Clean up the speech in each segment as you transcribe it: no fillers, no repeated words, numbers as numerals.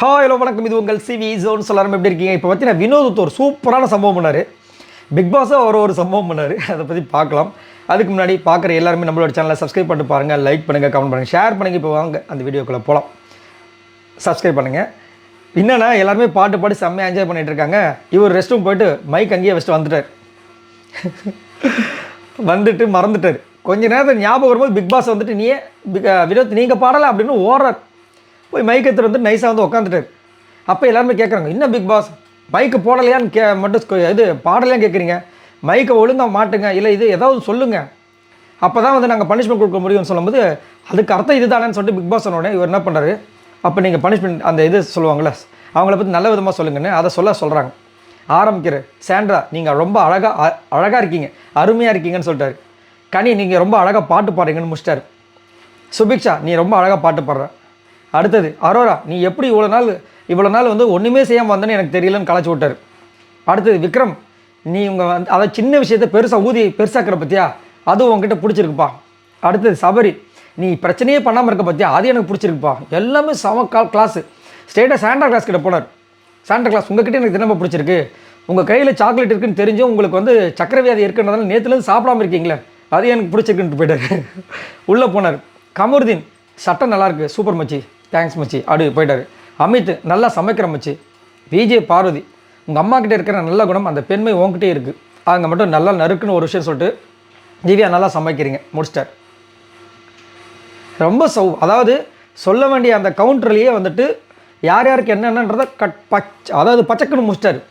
Hello வணக்கம், இது உங்கள் சிவி ஜோன். சொல்லாமல் எப்படி இருக்கீங்க? இப்போ பார்த்தீங்கன்னா வினோத் ஒரு சூப்பரான சம்பவம் பண்ணார். பிக் பாஸும் ஒரு சம்பவம் பண்ணார். அதை பற்றி பார்க்கலாம். அதுக்கு முன்னாடி பார்க்குற எல்லாருமே நம்மளோட சேனலை சப்ஸ்கிரைப் பண்ணிட்டு பாருங்கள், லைக் பண்ணுங்கள், கமெண்ட் பண்ணுங்கள், ஷேர் பண்ணுங்கள். இப்போ வாங்க அந்த வீடியோக்குள்ளே போகலாம். சப்ஸ்கிரைப் பண்ணுங்கள். என்னென்னா எல்லாருமே பாட்டு பாடி செம்மையாக என்ஜாய் பண்ணிகிட்டு இருக்காங்க. இவர் ரெஸ்ட் ரூம் போயிட்டு மைக் அங்கேயே வச்சுட்டு வந்துட்டார். வந்துட்டு மறந்துட்டார். கொஞ்ச நேரத்தில் ஞாபகம் வரும்போது பிக் பாஸ் வந்துட்டு வினோத் நீங்கள் பாடலை அப்படின்னு ஓடுறார். போய் மைக் எடுத்துகிட்டு வந்து நைஸாக வந்து உட்காந்துட்டார். அப்போ எல்லாருமே கேட்குறாங்க, இன்னும் பிக் பாஸ் மைக்கு போடலையான்னு மட்டும் இது பாடலையான்னு கேட்குறீங்க, மைக்கை ஒழுங்காக மாட்டுங்க, இல்லை இது ஏதாவது சொல்லுங்கள், அப்போ தான் வந்து நாங்கள் பனிஷ்மெண்ட் கொடுக்க முடியும்னு சொல்லும்போது அதுக்கு அர்த்தம் இது தானேன்னு சொல்லிட்டு பிக் பாஸ் சொன்னோடனே இவர் என்ன பண்ணுறாரு, அப்போ நீங்கள் பனிஷ்மெண்ட் அந்த இது சொல்லுவாங்களே அவங்கள பற்றி நல்ல விதமாக சொல்லுங்கன்னு அதை சொல்கிறாங்க. ஆரம்பிக்கிற சாண்ட்ரா நீங்கள் ரொம்ப அழகாக இருக்கீங்க, அருமையாக இருக்கீங்கன்னு சொல்லிட்டாரு. கனி நீங்கள் ரொம்ப அழகாக பாட்டு பாடுறீங்கன்னு முடிச்சிட்டாரு. சுபிக்ஷா நீ ரொம்ப அழகாக பாட்டு பாடுற. அடுத்தது அரோரா நீ எப்படி இவ்வளோ நாள் வந்து ஒன்றுமே செய்யாமல் வந்தேன்னு எனக்கு தெரியலன்னு களைச்சி விட்டார். அடுத்தது விக்ரம் நீ அதை சின்ன விஷயத்தை பெருசாக்கிற பற்றியா அதுவும் உங்ககிட்ட பிடிச்சிருக்குப்பா. அடுத்தது சபரி நீ பிரச்சனையே பண்ணாமல் இருக்க பற்றியா அது எனக்கு பிடிச்சிருக்குப்பா. எல்லாமே கிளாஸு. ஸ்டேட்டாக சாண்டா கிளாஸ் கிட்ட போனார். சாண்டா கிளாஸ் உங்ககிட்ட எனக்கு தினமும் பிடிச்சிருக்கு, உங்கள் கையில் சாக்லேட் இருக்குன்னு தெரிஞ்சும் உங்களுக்கு வந்து சக்கரை வியாதி இருக்குன்றதால நேற்றுலேருந்து சாப்பிடாமல் இருக்கீங்களே அது எனக்கு பிடிச்சிருக்குன்ட்டு போயிட்டார். உள்ளே போனார். கமருதீன் சட்டை நல்லாயிருக்கு, சூப்பர் மச்சி, தேங்க்ஸ் மச்சி, அப்படி போயிட்டார். அமித் நல்லா சமைக்கிற மச்சி. விஜய் பார்வதி உங்கள் அம்மா கிட்டே இருக்கிற நல்ல குணம் அந்த பெண்மை உங்ககிட்டே இருக்குது, அங்கே மட்டும் நல்லா நறுக்குன்னு ஒரு விஷயம் சொல்லிட்டு திவ்யா நல்லா சமைக்கிறீங்க முடிச்சிட்டார். ரொம்ப அதாவது சொல்ல வேண்டிய அந்த கவுண்டர்லேயே வந்துட்டு யார் யாருக்கு என்னென்னன்றதை அதாவது பச்சைக்குன்னு முடிச்சிட்டார்.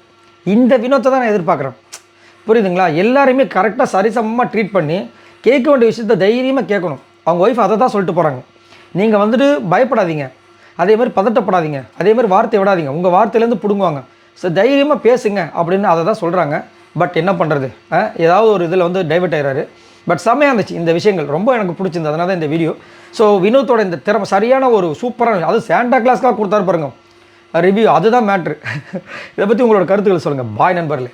இந்த வினோத்தை தான் நான் எதிர்பார்க்குறேன். புரியுதுங்களா? எல்லாருமே கரெக்டாக சரிசமமாக ட்ரீட் பண்ணி கேட்க வேண்டிய விஷயத்தை தைரியமாக கேட்கணும். அவங்க ஒய்ஃப் அதை தான் சொல்லிட்டு போகிறாங்க. நீங்கள் வந்துட்டு பயப்படாதீங்க, அதே மாதிரி பதட்டப்படாதீங்க, அதே மாதிரி வார்த்தை விடாதீங்க, உங்கள் வார்த்தையிலேருந்து பிடுங்குவாங்க, ஸோ தைரியமாக பேசுங்க அப்படின்னு அதை தான் சொல்கிறாங்க. பட் என்ன பண்ணுறது, ஏதாவது ஒரு இதில் வந்து டைவர்ட் ஆகிறாரு. பட் செம்மையாக இருந்துச்சு இந்த விஷயங்கள், ரொம்ப எனக்கு பிடிச்சிருந்தது, அதனால தான் இந்த வீடியோ. ஸோ வினோத்தோட இந்த திறமை சரியான ஒரு சூப்பரான, அது சாண்டா கிளாஸ்க்காக கொடுத்தாரு பாருங்க ரிவ்யூ, அதுதான் மேட்ரு. இதை பற்றி உங்களோட கருத்துக்கள் சொல்லுங்கள். பாய் நண்பர்களே.